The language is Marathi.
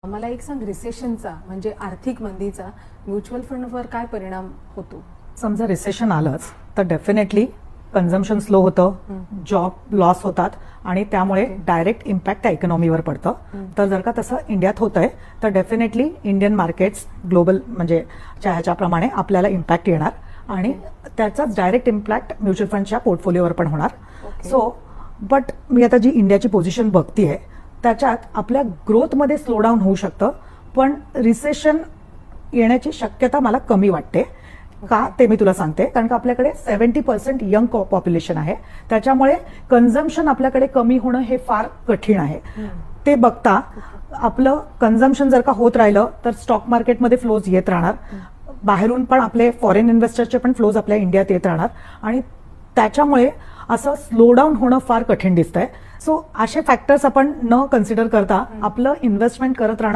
मला एक सांग, रिसेशनचा म्हणजे आर्थिक मंदीचा म्युच्युअल फंडवर काय परिणाम होतो? समजा रिसेशन आलंच तर डेफिनेटली कन्झम्पशन स्लो होतं, जॉब लॉस होतात आणि त्यामुळे डायरेक्ट इम्पॅक्ट त्या इकॉनॉमीवर पडतं. तर जर का तसं इंडियात होतंय तर डेफिनेटली इंडियन मार्केट्स ग्लोबल म्हणजे ह्याच्याप्रमाणे आपल्याला इम्पॅक्ट येणार आणि त्याचा डायरेक्ट इम्पॅक्ट म्युच्युअल फंडच्या पोर्टफोलिओवर पण होणार. सो बट मी आता जी इंडियाची पोझिशन बघतीये त्याच्यात आपल्या ग्रोथमध्ये स्लो डाऊन होऊ शकतं, पण रिसेशन येण्याची शक्यता मला कमी वाटते. का ते मी तुला सांगते. कारण का आपल्याकडे 70% यंग पॉप्युलेशन आहे, त्याच्यामुळे कन्झम्पशन आपल्याकडे कमी होणं हे फार कठीण आहे. ते बघता आपलं कन्झम्पशन जर का होत राहिलं तर स्टॉक मार्केटमध्ये फ्लोज येत राहणार, बाहेरून पण आपले फॉरेन इन्व्हेस्टरचे पण फ्लोज आपल्या इंडियात येत राहणार आणि त्याच्यामुळे असं स्लो डाऊन होणं फार कठीण दिसतंय. सो असे फॅक्टर्स आपण न कन्सिडर करता आपलं इन्व्हेस्टमेंट करत राहणार.